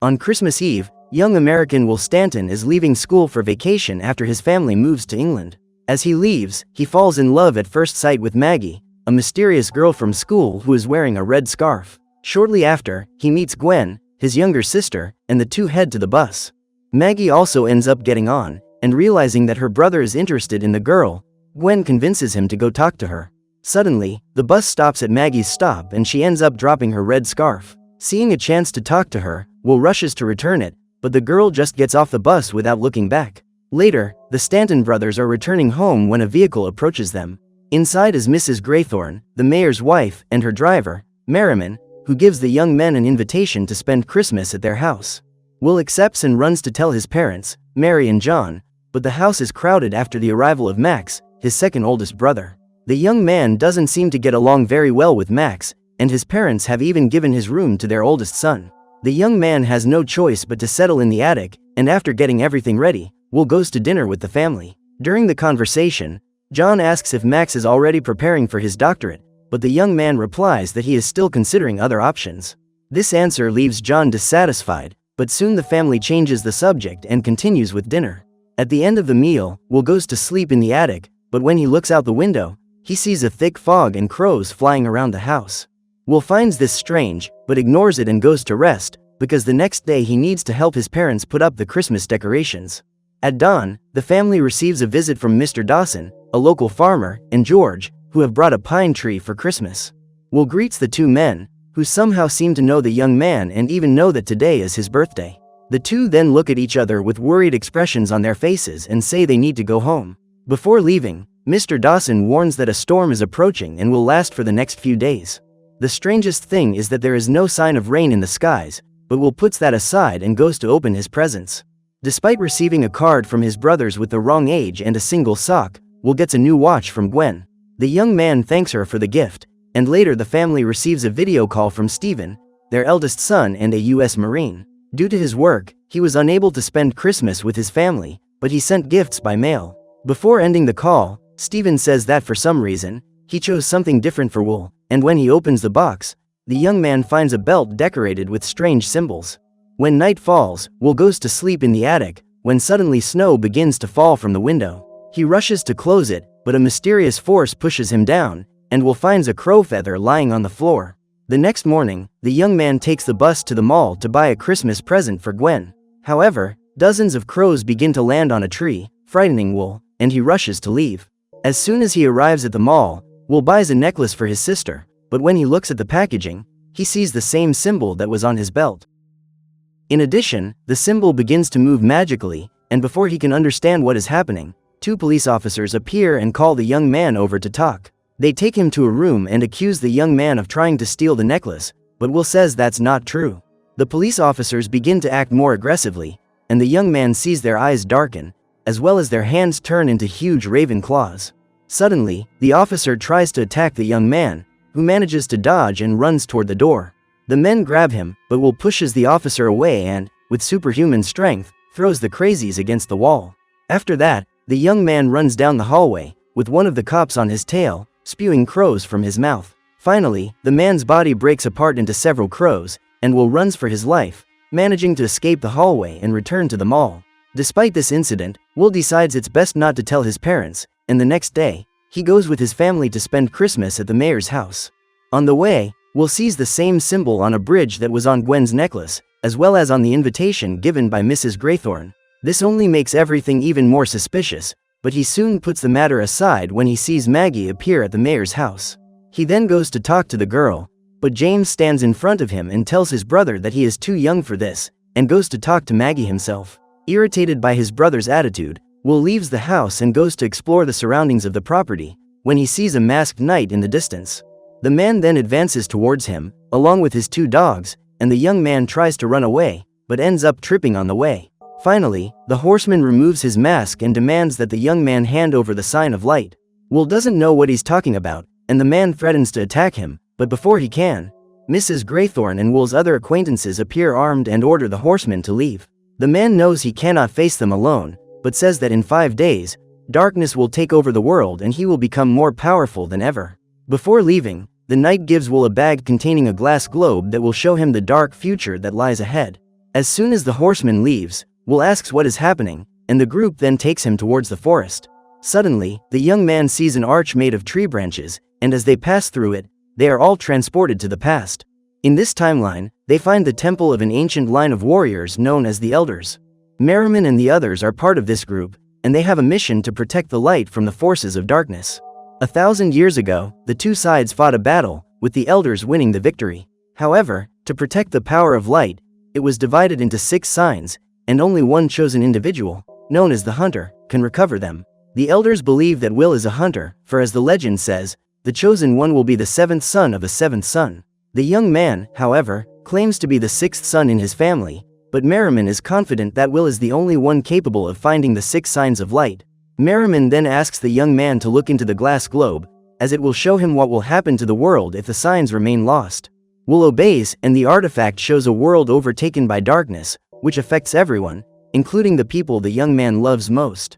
On Christmas Eve, young American Will Stanton is leaving school for vacation after his family moves to England. As he leaves, he falls in love at first sight with Maggie, a mysterious girl from school who is wearing a red scarf. Shortly after, he meets Gwen, his younger sister, and the two head to the bus. Maggie also ends up getting on, and realizing that her brother is interested in the girl, Gwen convinces him to go talk to her. Suddenly, the bus stops at Maggie's stop and she ends up dropping her red scarf. Seeing a chance to talk to her, Will rushes to return it, but the girl just gets off the bus without looking back. Later, the Stanton brothers are returning home when a vehicle approaches them. Inside is Mrs. Graythorne, the mayor's wife, and her driver, Merriman, who gives the young men an invitation to spend Christmas at their house. Will accepts and runs to tell his parents, Mary and John, but the house is crowded after the arrival of Max, his second oldest brother. The young man doesn't seem to get along very well with Max, and his parents have even given his room to their oldest son. The young man has no choice but to settle in the attic, and after getting everything ready, Will goes to dinner with the family. During the conversation, John asks if Max is already preparing for his doctorate, but the young man replies that he is still considering other options. This answer leaves John dissatisfied, but soon the family changes the subject and continues with dinner. At the end of the meal, Will goes to sleep in the attic, but when he looks out the window, he sees a thick fog and crows flying around the house. Will finds this strange, but ignores it and goes to rest, because the next day he needs to help his parents put up the Christmas decorations. At dawn, the family receives a visit from Mr. Dawson, a local farmer, and George, who have brought a pine tree for Christmas. Will greets the two men, who somehow seem to know the young man and even know that today is his birthday. The two then look at each other with worried expressions on their faces and say they need to go home. Before leaving, Mr. Dawson warns that a storm is approaching and will last for the next few days. The strangest thing is that there is no sign of rain in the skies, but Will puts that aside and goes to open his presents. Despite receiving a card from his brothers with the wrong age and a single sock, Will gets a new watch from Gwen. The young man thanks her for the gift, and later the family receives a video call from Stephen, their eldest son and a U.S. Marine. Due to his work, he was unable to spend Christmas with his family, but he sent gifts by mail. Before ending the call, Stephen says that for some reason, he chose something different for Will, and when he opens the box, the young man finds a belt decorated with strange symbols. When night falls, Will goes to sleep in the attic, when suddenly snow begins to fall from the window. He rushes to close it, but a mysterious force pushes him down, and Will finds a crow feather lying on the floor. The next morning, the young man takes the bus to the mall to buy a Christmas present for Gwen. However, dozens of crows begin to land on a tree, frightening Will, and he rushes to leave. As soon as he arrives at the mall, Will buys a necklace for his sister, but when he looks at the packaging, he sees the same symbol that was on his belt. In addition, the symbol begins to move magically, and before he can understand what is happening, two police officers appear and call the young man over to talk. They take him to a room and accuse the young man of trying to steal the necklace, but Will says that's not true. The police officers begin to act more aggressively, and the young man sees their eyes darken, as well as their hands turn into huge raven claws. Suddenly, the officer tries to attack the young man, who manages to dodge and runs toward the door. The men grab him, but Will pushes the officer away and, with superhuman strength, throws the crazies against the wall. After that, the young man runs down the hallway, with one of the cops on his tail, spewing crows from his mouth. Finally, the man's body breaks apart into several crows, and Will runs for his life, managing to escape the hallway and return to the mall. Despite this incident, Will decides it's best not to tell his parents, and the next day, he goes with his family to spend Christmas at the mayor's house. On the way, Will sees the same symbol on a bridge that was on Gwen's necklace, as well as on the invitation given by Mrs. Graythorne. This only makes everything even more suspicious, but he soon puts the matter aside when he sees Maggie appear at the mayor's house. He then goes to talk to the girl, but James stands in front of him and tells his brother that he is too young for this, and goes to talk to Maggie himself. Irritated by his brother's attitude, Will leaves the house and goes to explore the surroundings of the property, when he sees a masked knight in the distance. The man then advances towards him, along with his two dogs, and the young man tries to run away, but ends up tripping on the way. Finally, the horseman removes his mask and demands that the young man hand over the sign of light. Will doesn't know what he's talking about, and the man threatens to attack him, but before he can, Mrs. Graythorne and Will's other acquaintances appear armed and order the horseman to leave. The man knows he cannot face them alone, but says that in 5 days, darkness will take over the world and he will become more powerful than ever. Before leaving, the knight gives Will a bag containing a glass globe that will show him the dark future that lies ahead. As soon as the horseman leaves, Will asks what is happening, and the group then takes him towards the forest. Suddenly, the young man sees an arch made of tree branches, and as they pass through it, they are all transported to the past. In this timeline, they find the temple of an ancient line of warriors known as the Elders. Merriman and the others are part of this group, and they have a mission to protect the light from the forces of darkness. 1,000 years ago, the two sides fought a battle, with the Elders winning the victory. However, to protect the power of light, it was divided into 6 signs, and only one chosen individual, known as the Hunter, can recover them. The Elders believe that Will is a hunter, for as the legend says, the chosen one will be the 7th son of the 7th son. The young man, however, claims to be the 6th son in his family, but Merriman is confident that Will is the only one capable of finding the 6 signs of light. Merriman then asks the young man to look into the glass globe, as it will show him what will happen to the world if the signs remain lost. Will obeys, and the artifact shows a world overtaken by darkness, which affects everyone, including the people the young man loves most.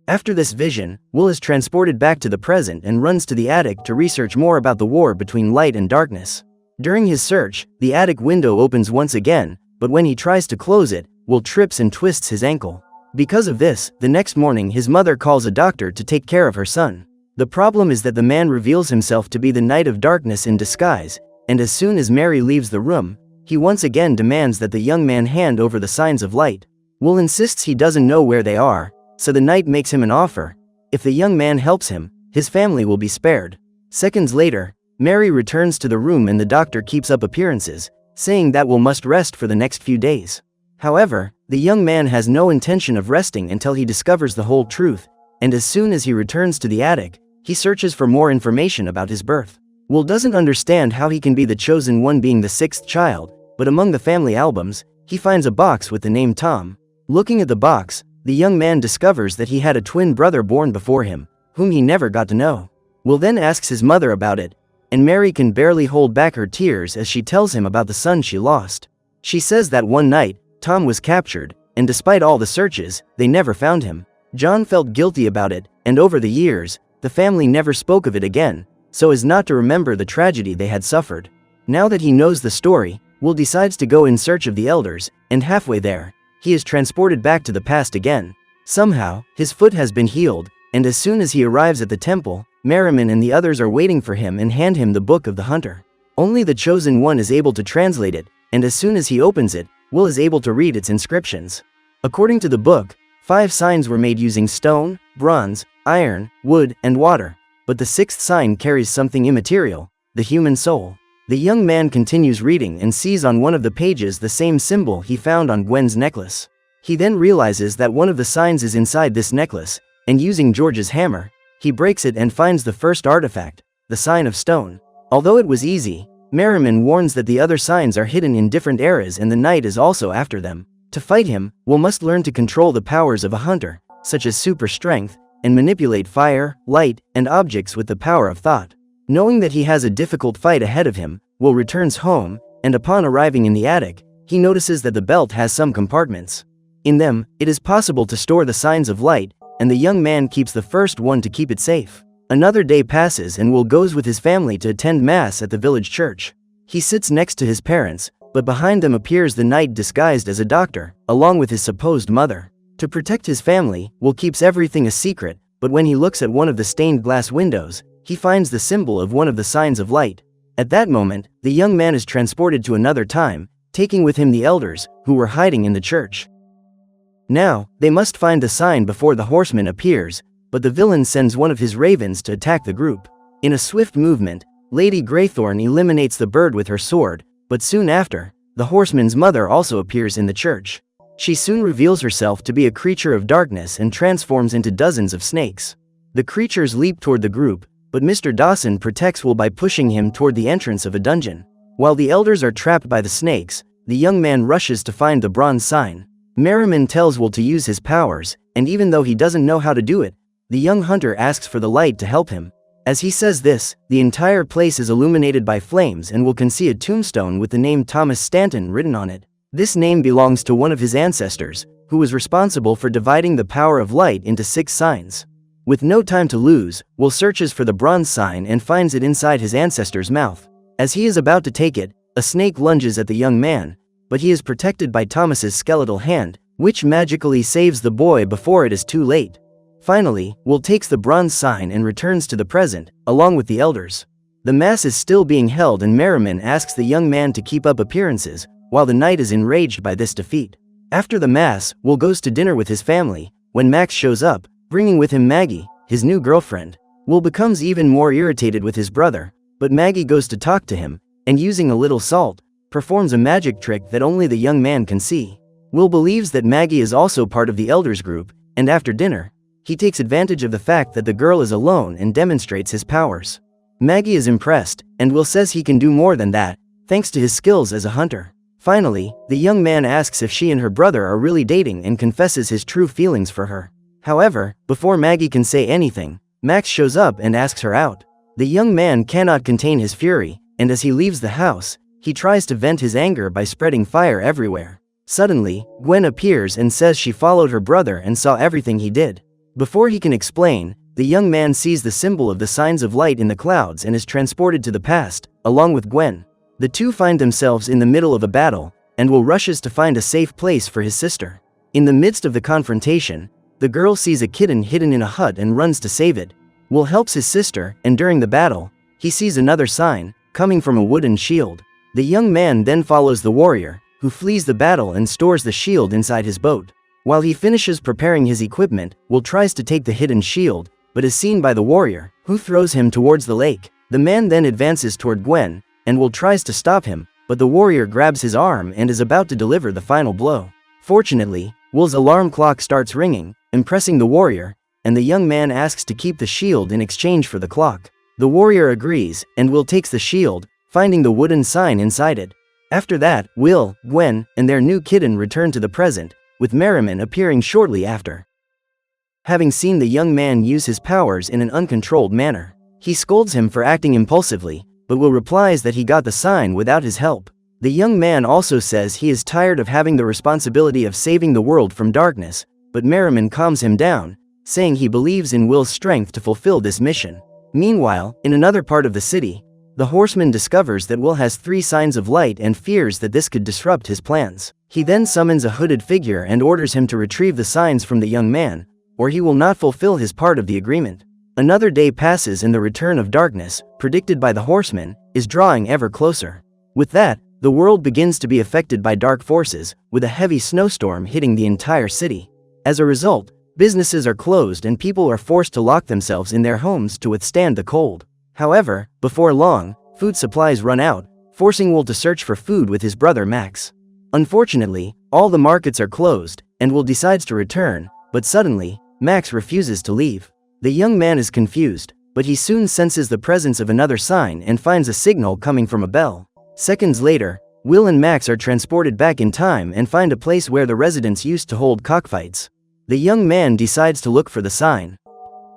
After this vision, Will is transported back to the present and runs to the attic to research more about the war between light and darkness. During his search, the attic window opens once again, but when he tries to close it, Will trips and twists his ankle. Because of this, the next morning his mother calls a doctor to take care of her son. The problem is that the man reveals himself to be the Knight of Darkness in disguise, and as soon as Mary leaves the room, he once again demands that the young man hand over the signs of light. Will insists he doesn't know where they are, so the knight makes him an offer. If the young man helps him, his family will be spared. Seconds later, Mary returns to the room and the doctor keeps up appearances, saying that Will must rest for the next few days. However, the young man has no intention of resting until he discovers the whole truth, and as soon as he returns to the attic, he searches for more information about his birth. Will doesn't understand how he can be the chosen one being the 6th child, but among the family albums, he finds a box with the name Tom. Looking at the box, the young man discovers that he had a twin brother born before him, whom he never got to know. Will then asks his mother about it, and Mary can barely hold back her tears as she tells him about the son she lost. She says that one night, Tom was captured, and despite all the searches, they never found him. John felt guilty about it, and over the years, the family never spoke of it again, so as not to remember the tragedy they had suffered. Now that he knows the story, Will decides to go in search of the Elders, and halfway there, he is transported back to the past again. Somehow, his foot has been healed, and as soon as he arrives at the temple, Merriman and the others are waiting for him and hand him the Book of the Hunter. Only the chosen one is able to translate it, and as soon as he opens it, Will is able to read its inscriptions. According to the book, 5 signs were made using stone, bronze, iron, wood, and water, but the 6th sign carries something immaterial, the human soul. The young man continues reading and sees on one of the pages the same symbol he found on Gwen's necklace. He then realizes that one of the signs is inside this necklace, and using George's hammer, he breaks it and finds the first artifact, the sign of stone. Although it was easy, Merriman warns that the other signs are hidden in different eras and the knight is also after them. To fight him, Will must learn to control the powers of a hunter, such as super strength, and manipulate fire, light, and objects with the power of thought. Knowing that he has a difficult fight ahead of him, Will returns home, and upon arriving in the attic, he notices that the belt has some compartments. In them, it is possible to store the signs of light, and the young man keeps the first one to keep it safe. Another day passes and Will goes with his family to attend mass at the village church. He sits next to his parents, but behind them appears the knight disguised as a doctor, along with his supposed mother. To protect his family, Will keeps everything a secret, but when he looks at one of the stained glass windows, he finds the symbol of one of the signs of light. At that moment, the young man is transported to another time, taking with him the Elders, who were hiding in the church. Now, they must find the sign before the horseman appears, but the villain sends one of his ravens to attack the group. In a swift movement, Lady Greythorn eliminates the bird with her sword, but soon after, the horseman's mother also appears in the church. She soon reveals herself to be a creature of darkness and transforms into dozens of snakes. The creatures leap toward the group, but Mr. Dawson protects Will by pushing him toward the entrance of a dungeon. While the Elders are trapped by the snakes, the young man rushes to find the bronze sign. Merriman tells Will to use his powers, and even though he doesn't know how to do it, the young hunter asks for the light to help him. As he says this, the entire place is illuminated by flames and Will can see a tombstone with the name Thomas Stanton written on it. This name belongs to one of his ancestors, who was responsible for dividing the power of light into 6 signs. With no time to lose, Will searches for the bronze sign and finds it inside his ancestor's mouth. As he is about to take it, a snake lunges at the young man, but he is protected by Thomas's skeletal hand, which magically saves the boy before it is too late. Finally, Will takes the bronze sign and returns to the present, along with the elders. The mass is still being held and Merriman asks the young man to keep up appearances, while the knight is enraged by this defeat. After the mass, Will goes to dinner with his family, when Max shows up, bringing with him Maggie, his new girlfriend. Will becomes even more irritated with his brother, but Maggie goes to talk to him, and using a little salt, performs a magic trick that only the young man can see. Will believes that Maggie is also part of the elders group, and after dinner, he takes advantage of the fact that the girl is alone and demonstrates his powers. Maggie is impressed, and Will says he can do more than that, thanks to his skills as a hunter. Finally, the young man asks if she and her brother are really dating and confesses his true feelings for her. However, before Maggie can say anything, Max shows up and asks her out. The young man cannot contain his fury, and as he leaves the house, he tries to vent his anger by spreading fire everywhere. Suddenly, Gwen appears and says she followed her brother and saw everything he did. Before he can explain, the young man sees the symbol of the signs of light in the clouds and is transported to the past, along with Gwen. The two find themselves in the middle of a battle, and Will rushes to find a safe place for his sister. In the midst of the confrontation, the girl sees a kitten hidden in a hut and runs to save it. Will helps his sister, and during the battle, he sees another sign, coming from a wooden shield. The young man then follows the warrior, who flees the battle and stores the shield inside his boat. While he finishes preparing his equipment, Will tries to take the hidden shield, but is seen by the warrior, who throws him towards the lake. The man then advances toward Gwen, and Will tries to stop him, but the warrior grabs his arm and is about to deliver the final blow. Fortunately, Will's alarm clock starts ringing, impressing the warrior, and the young man asks to keep the shield in exchange for the clock. The warrior agrees, and Will takes the shield, finding the wooden sign inside it. After that, Will, Gwen, and their new kitten return to the present, with Merriman appearing shortly after. Having seen the young man use his powers in an uncontrolled manner, he scolds him for acting impulsively, but Will replies that he got the sign without his help. The young man also says he is tired of having the responsibility of saving the world from darkness, but Merriman calms him down, saying he believes in Will's strength to fulfill this mission. Meanwhile, in another part of the city, the horseman discovers that Will has 3 signs of light and fears that this could disrupt his plans. He then summons a hooded figure and orders him to retrieve the signs from the young man, or he will not fulfill his part of the agreement. Another day passes and the return of darkness, predicted by the horseman, is drawing ever closer. With that, the world begins to be affected by dark forces, with a heavy snowstorm hitting the entire city. As a result, businesses are closed and people are forced to lock themselves in their homes to withstand the cold. However, before long, food supplies run out, forcing Will to search for food with his brother Max. Unfortunately, all the markets are closed, and Will decides to return, but suddenly, Max refuses to leave. The young man is confused, but he soon senses the presence of another sign and finds a signal coming from a bell. Seconds later, Will and Max are transported back in time and find a place where the residents used to hold cockfights. The young man decides to look for the sign,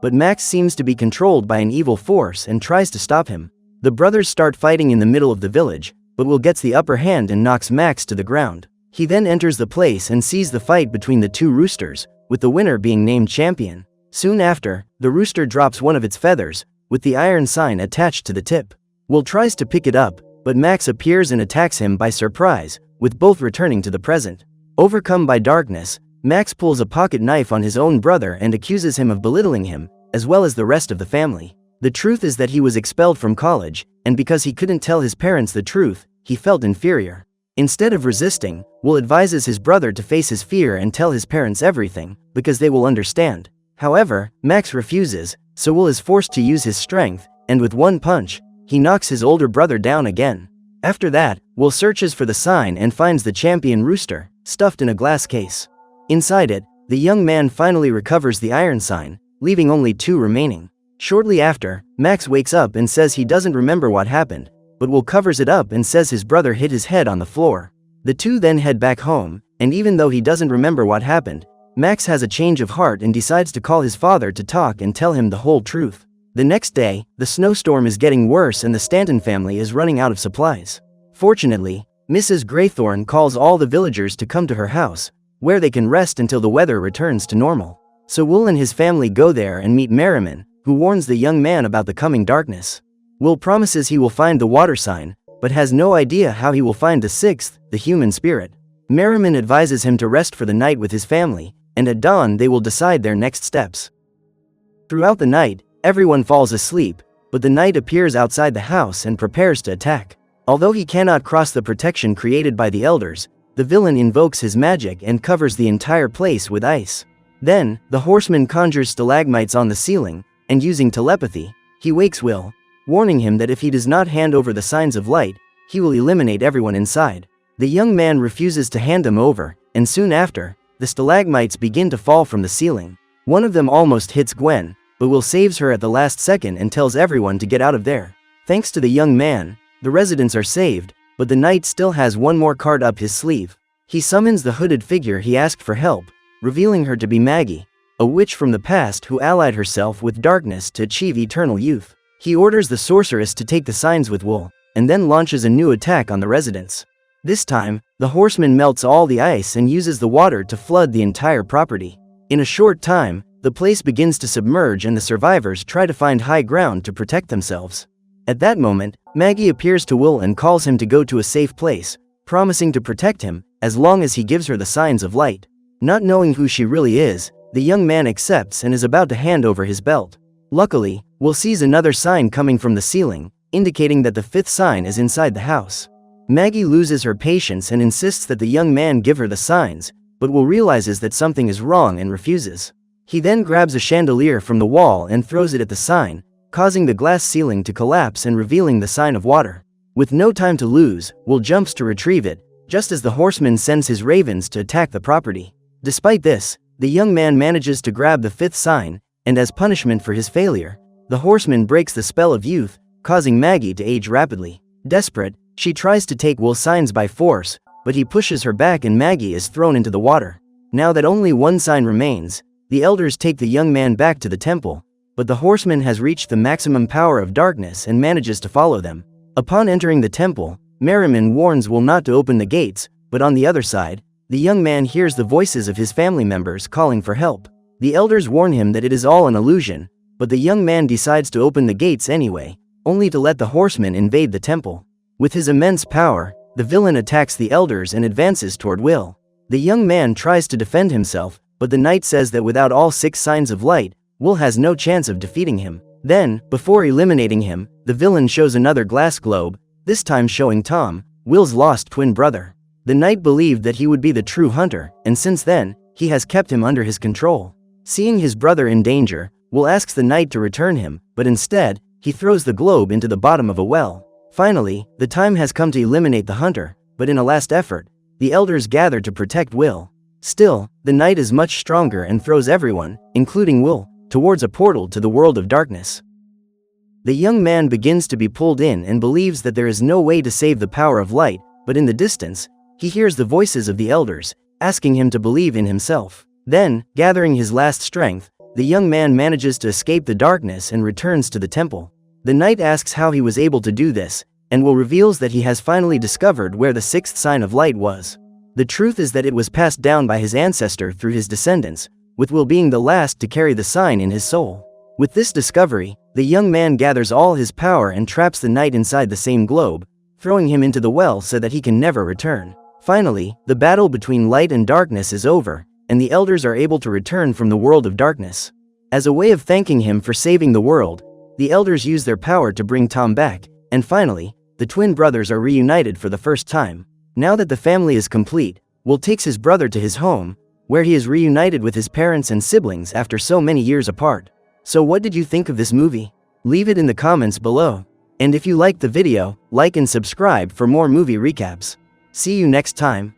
but Max seems to be controlled by an evil force and tries to stop him. The brothers start fighting in the middle of the village, but Will gets the upper hand and knocks Max to the ground. He then enters the place and sees the fight between the 2 roosters, with the winner being named champion. Soon after, the rooster drops one of its feathers, with the iron sign attached to the tip. Will tries to pick it up, but Max appears and attacks him by surprise, with both returning to the present. Overcome by darkness, Max pulls a pocket knife on his own brother and accuses him of belittling him, as well as the rest of the family. The truth is that he was expelled from college, and because he couldn't tell his parents the truth, he felt inferior. Instead of resisting, Will advises his brother to face his fear and tell his parents everything, because they will understand. However, Max refuses, so Will is forced to use his strength, and with one punch, he knocks his older brother down again. After that, Will searches for the sign and finds the champion rooster, stuffed in a glass case. Inside it, the young man finally recovers the iron sign, leaving only 2 remaining. Shortly after, Max wakes up and says he doesn't remember what happened, but Will covers it up and says his brother hit his head on the floor. The 2 then head back home, and even though he doesn't remember what happened, Max has a change of heart and decides to call his father to talk and tell him the whole truth. The next day, the snowstorm is getting worse and the Stanton family is running out of supplies. Fortunately, Mrs. Graythorne calls all the villagers to come to her house, where they can rest until the weather returns to normal. So Will and his family go there and meet Merriman, who warns the young man about the coming darkness. Will promises he will find the water sign, but has no idea how he will find the sixth, the human spirit. Merriman advises him to rest for the night with his family, and at dawn they will decide their next steps. Throughout the night, everyone falls asleep, but the knight appears outside the house and prepares to attack. Although he cannot cross the protection created by the elders, the villain invokes his magic and covers the entire place with ice. Then, the horseman conjures stalagmites on the ceiling, and using telepathy, he wakes Will, warning him that if he does not hand over the signs of light, he will eliminate everyone inside. The young man refuses to hand them over, and soon after, the stalagmites begin to fall from the ceiling. One of them almost hits Gwen, but Will saves her at the last second and tells everyone to get out of there. Thanks to the young man, the residents are saved, but the knight still has one more card up his sleeve. He summons the hooded figure he asked for help, revealing her to be Maggie, a witch from the past who allied herself with darkness to achieve eternal youth. He orders the sorceress to take the signs with Will, and then launches a new attack on the residents. This time, the horseman melts all the ice and uses the water to flood the entire property. In a short time, the place begins to submerge and the survivors try to find high ground to protect themselves. At that moment, Maggie appears to Will and calls him to go to a safe place, promising to protect him, as long as he gives her the signs of light. Not knowing who she really is, the young man accepts and is about to hand over his belt. Luckily, Will sees another sign coming from the ceiling, indicating that the fifth sign is inside the house. Maggie loses her patience and insists that the young man give her the signs, but Will realizes that something is wrong and refuses. He then grabs a chandelier from the wall and throws it at the sign, causing the glass ceiling to collapse and revealing the sign of water. With no time to lose, Will jumps to retrieve it, just as the horseman sends his ravens to attack the property. Despite this, the young man manages to grab the fifth sign, and as punishment for his failure, the horseman breaks the spell of youth, causing Maggie to age rapidly. Desperate, she tries to take Will's signs by force, but he pushes her back and Maggie is thrown into the water. Now that only one sign remains, the elders take the young man back to the temple, but the horseman has reached the maximum power of darkness and manages to follow them. Upon entering the temple, Merriman warns Will not to open the gates, but on the other side, the young man hears the voices of his family members calling for help. The elders warn him that it is all an illusion, but the young man decides to open the gates anyway, only to let the horseman invade the temple. With his immense power, the villain attacks the elders and advances toward Will. The young man tries to defend himself, but the knight says that without all 6 signs of light, Will has no chance of defeating him. Then, before eliminating him, the villain shows another glass globe, this time showing Tom, Will's lost twin brother. The knight believed that he would be the true hunter, and since then, he has kept him under his control. Seeing his brother in danger, Will asks the knight to return him, but instead, he throws the globe into the bottom of a well. Finally, the time has come to eliminate the hunter, but in a last effort, the elders gather to protect Will. Still, the knight is much stronger and throws everyone, including Will, towards a portal to the world of darkness. The young man begins to be pulled in and believes that there is no way to save the power of light, but in the distance, he hears the voices of the elders, asking him to believe in himself. Then, gathering his last strength, the young man manages to escape the darkness and returns to the temple. The knight asks how he was able to do this, and Will reveals that he has finally discovered where the 6th sign of light was. The truth is that it was passed down by his ancestor through his descendants, with Will being the last to carry the sign in his soul. With this discovery, the young man gathers all his power and traps the knight inside the same globe, throwing him into the well so that he can never return. Finally, the battle between light and darkness is over, and the elders are able to return from the world of darkness. As a way of thanking him for saving the world, the elders use their power to bring Tom back, and finally, the twin brothers are reunited for the first time. Now that the family is complete, Will takes his brother to his home, where he is reunited with his parents and siblings after so many years apart. So what did you think of this movie? Leave it in the comments below. And if you liked the video, like and subscribe for more movie recaps. See you next time.